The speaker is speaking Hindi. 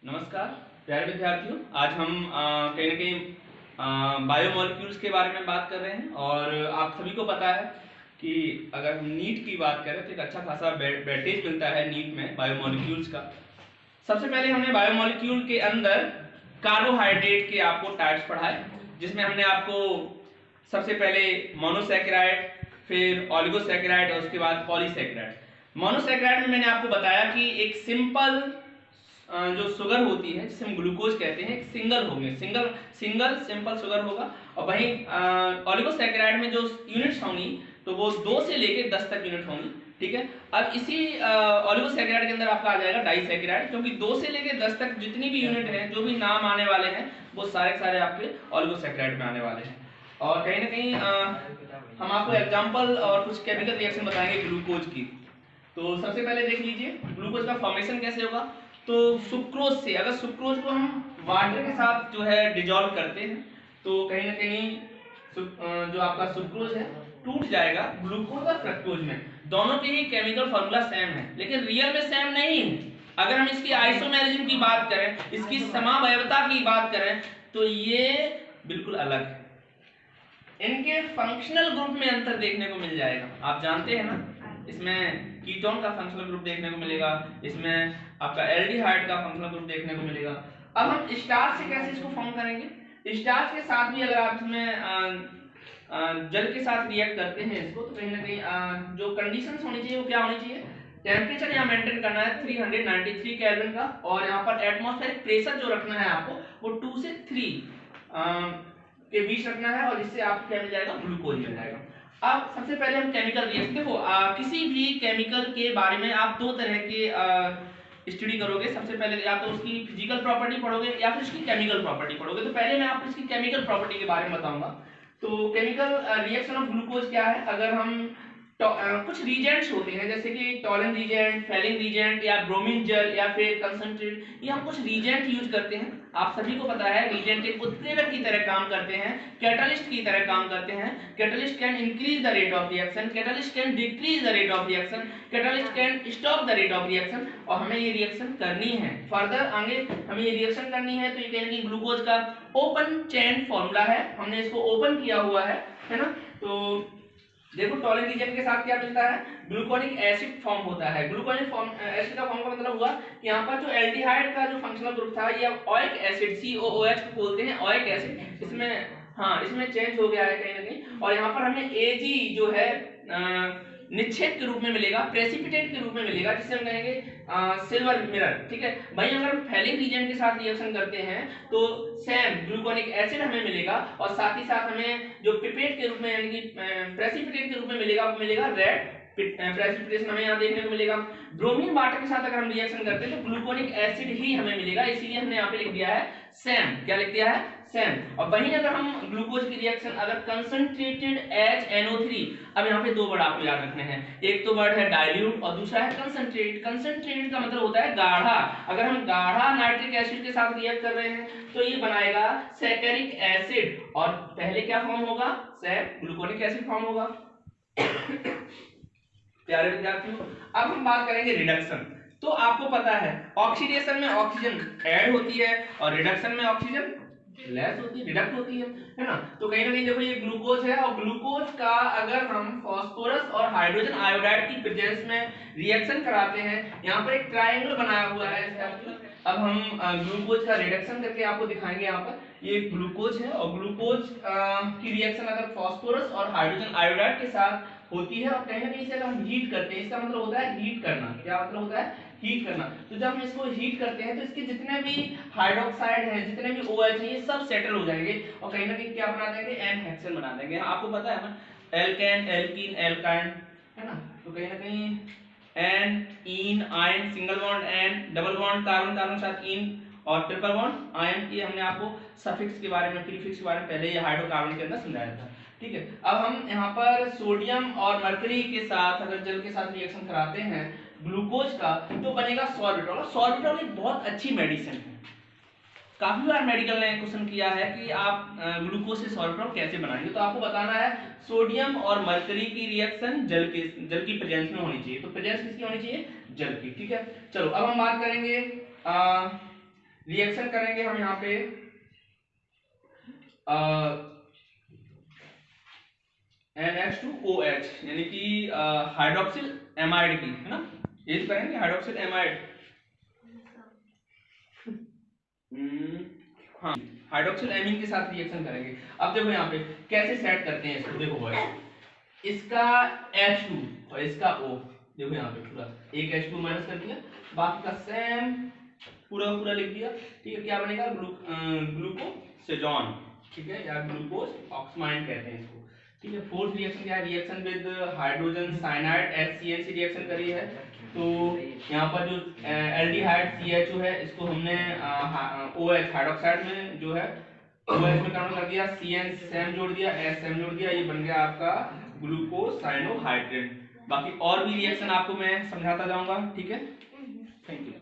नमस्कार प्यारे विद्यार्थियों। आज हम कहीं ना कहीं बायोमोलिक्यूल्स के बारे में बात कर रहे हैं और आप सभी को पता है कि अगर हम नीट की बात करें तो एक अच्छा खासा वेटेज मिलता है नीट में बायोमोलिक्यूल्स का। सबसे पहले हमने बायोमोलिक्यूल के अंदर कार्बोहाइड्रेट के आपको टाइप्स पढ़ाए, जिसमें हमने आपको सबसे पहले मोनोसैकेराइड, फिर ऑलिगोसैकेराइड और उसके बाद पॉलीसैकेराइड। मोनोसैकेराइड में मैंने आपको बताया कि एक सिंपल जो शुगर होती है जिसे हम ग्लूकोज कहते हैं, एक सिंगल होंगे, सिंगल सिंपल शुगर होगा। और वहीं ऑलिगोसैकेराइड में जो यूनिट्स होंगी तो वो 2 से लेकर 10 तक यूनिट होंगी। ठीक है। अब इसी ऑलिगोसैकेराइड के अंदर आपका आ जाएगा डाइसैकेराइड, क्योंकि 2 से लेकर 10 तक जितनी भी यूनिट है, जो भी नाम आने वाले हैं, वो सारे के सारे आपके ऑलिगोसैकेराइड में आने वाले हैं। और कहीं ना कहीं हम आपको एग्जांपल और कुछ केमिकल रिएक्शन बताएंगे ग्लूकोज की। तो सबसे पहले देख लीजिए ग्लूकोज का फॉर्मेशन कैसे होगा। तो सुक्रोज से, अगर सुक्रोज को हम वाटर के साथ जो है डिजोल्व करते हैं तो कहीं ना कहीं जो आपका सुक्रोज है टूट जाएगा ग्लूकोज और फ्रक्टोज में। दोनों के ही केमिकल फॉर्मूला सेम है, लेकिन रियल में सेम नहीं है। अगर हम इसकी आइसोमेरिज्म की बात करें, इसकी समावयवता की बात करें, तो ये बिल्कुल अलग है। इनके फंक्शनल ग्रुप में अंतर देखने को मिल जाएगा। आप जानते हैं ना, इसमें कीटोन का फंक्शनल ग्रुप देखने को मिलेगा, इसमें आपका एल्डिहाइड का फंक्शनल ग्रुप देखने को मिलेगा। अब हम स्टार्च से कैसे इसको फॉर्म करेंगे। स्टार्च के साथ भी अगर आप इसमें जल के साथ रिएक्ट करते हैं इसको, तो कहीं ना कहीं जो कंडीशंस होनी चाहिए वो क्या होनी चाहिए। टेम्परेचर यहाँ मेंटेन करना है 393 केल्विन का, और यहाँ पर एटमॉस्फेरिक प्रेशर जो रखना है आपको वो 2 से 3 के बीच रखना है, और इससे आपको क्या मिल जाएगा, ग्लूकोज मिल जाएगा। अब सबसे पहले हम केमिकल रिएक्शन देखो, किसी भी केमिकल के बारे में आप 2 तरह के स्टडी करोगे। सबसे पहले या तो उसकी फिजिकल प्रॉपर्टी पढ़ोगे या फिर उसकी केमिकल प्रॉपर्टी पढ़ोगे। तो पहले मैं आपको इसकी केमिकल प्रॉपर्टी के बारे में बताऊंगा। तो केमिकल रिएक्शन ऑफ ग्लूकोज क्या है। अगर हम कुछ रीजेंट्स होते हैं जैसे कि टॉलिन रीजेंट, फेलिन रीजेंट या ब्रोमीन जेल या फिर कंसंट्रेट, ये हम कुछ रीजेंट यूज करते हैं। आप सभी को पता है रीजेंट एक उत्प्रेरक की तरह काम करते हैं, कैटलिस्ट की तरह काम करते हैं। Catalyst can increase the rate of reaction, catalyst can decrease the rate of reaction, catalyst can stop the rate of reaction. और हमें ये रिएक्शन करनी है, फर्दर आगे हमें ये रिएक्शन करनी है। तो ये कहेंगे ग्लूकोज का ओपन चेन फॉर्मूला है, हमने इसको ओपन किया हुआ है ना। तो देखो टॉलिन रीजन के साथ क्या मिलता है, ग्लूकोनिक एसिड फॉर्म होता है। ग्लूकोनिक एसिड का फॉर्म का मतलब हुआ कि यहाँ पर जो एल्डिहाइड का जो फंक्शनल ग्रुप था, ये ओइक एसिड COOH को बोलते हैं, ओइक एसिड। इसमें इसमें चेंज हो गया है कहीं ना कहीं, और यहाँ पर हमें Ag जो है निक्षेप के रूप में मिलेगा, प्रेसिपिटेट के रूप में मिलेगा, जिसे हम कहेंगे सिल्वर मिरर। ठीक है। भाई अगर हम फेलिन रीजन के साथ रिएक्शन करते हैं तो सेम ग्लूकोनिक एसिड हमें मिलेगा, और साथ ही साथ हमें जो पिपेट के रूप में यानी कि प्रेसिपिटेट के रूप में मिलेगा, वो मिलेगा रेड प्रेसिपिटेशन हमें यहाँ देखने को मिलेगा। ब्रोमीन वाटर के साथ अगर हम रिएक्शन करते हैं तो ग्लूकोनिक एसिड ही हमें मिलेगा, इसीलिए हमने यहाँ पे लिख दिया है सेम। क्या लिख दिया है, सेम। और वहीं अगर हम ग्लूकोज की रिएक्शन अगर कंसंट्रेटेड HNO3, अब यहाँ पे 2 वर्ड आपको याद रखने हैं, एक तो वर्ड है डाइल्यूट और दूसरा है कंसंट्रेट। कंसंट्रेट का मतलब होता है गाढ़ा। अगर हम गाढ़ा नाइट्रिक एसिड के साथ रिएक्ट कर रहे हैं तो ये बनाएगा सैकरिक एसिड, और पहले क्या फॉर्म होगा, ग्लूकोनिक एसिड फॉर्म होगा। प्यारे विद्यार्थियों, अब हम बात करेंगे रिडक्शन। तो आपको पता है ऑक्सीडेशन में ऑक्सीजन ऐड होती है और रिडक्शन में ऑक्सीजन लेस होती है, रिडक्ट होती है ना। तो कहीं ना कहीं देखो ये ग्लूकोज है, और ग्लूकोज का अगर हम फास्फोरस और हाइड्रोजन आयोडाइड की प्रेजेंस में रिएक्शन कराते हैं, यहाँ पर एक ट्रायंगल बनाया हुआ है इसका। अब हम ग्लूकोज का रिडक्शन करके आपको दिखाएंगे। यहाँ पर ये ग्लूकोज है, और ग्लूकोज की रिएक्शन अगर फास्फोरस और हाइड्रोजन आयोडाइड के साथ होती है, और कहीं ना कहीं इसे अगर हम हीट करते हैं, इसका मतलब होता है हीट करना। क्या मतलब होता है, हीट करना। तो जब हम इसको हीट करते हैं तो इसके जितने भी हाइड्रोक्साइड हैं, जितने भी OH हैं, ये सब सेटल हो जाएंगे, और कहीं ना कहीं क्या बना देंगे, एन हेक्सेन बना देंगे। आपको पता है ना, एल्केन, एल्कीन, एल्काइन, है ना। तो कहीं ना कहीं ane, ene, yne, single bond ane, double bond carbon carbon साथ इन, और ट्रिपल बॉन्ड आयन। ये हमने आपको सफिक्स के बारे में, प्रीफिक्स के बारे में पहले ये हाइड्रोकार्बन के अंदर समझाया था। ठीक है। अब हम यहाँ पर सोडियम और मरकरी के साथ अगर जल के साथ रिएक्शन कराते हैं ग्लूकोज का, तो बनेगा सॉर्बिटॉल। सॉर्बिटॉल एक बहुत अच्छी मेडिसिन है। काफी बार मेडिकल ने क्वेश्चन किया है कि आप ग्लूकोज से सॉर्बिटॉल कैसे बनाएंगे, तो आपको बताना है सोडियम और मरकरी की रिएक्शन जल की प्रेजेंस में होनी चाहिए। तो प्रेजेंस किसकी होनी चाहिए, जल की। ठीक है। चलो अब हम बात करेंगे रिएक्शन करेंगे हम यहाँ पे NH2OH यानी कि हाइड्रोक्सिल एमाइड की, है ना, ये तो करेंगे हाइड्रोक्सिल एमाइड। हाँ, हाइड्रोक्सिल एमीन के साथ रिएक्शन करेंगे। अब देखो यहाँ पे कैसे सेट करते हैं इसको, देखो बॉयज, इसका H2 और इसका O, देखो यहाँ पे पूरा एक H2 माइनस कर दिया, बाकी का सेम पूरा पूरा लिख दिया, ठीक है। क्या बनेगा, ग्लूकोसेजॉन, ठीक है, या ग्लूकोज ऑक्सामाइड कहते हैं इसको, ठीक है। फोर्थ रिएक्शन क्या है, reaction with hydrogen cyanide HCNC reaction करी है, तो यहाँ पर जो एल्डिहाइड CHO है इसको हमने OH हाइड्रोक्साइड में जो है OH में कन्वर्ट कर दिया, CN सेम जोड़ दिया, S सेम जोड़ दिया, ये बन गया आपका ग्लूकोसाइनोहाइड्रेट। बाकी और भी रिएक्शन आपको मैं समझाता जाऊंगा, ठीक है। Thank you.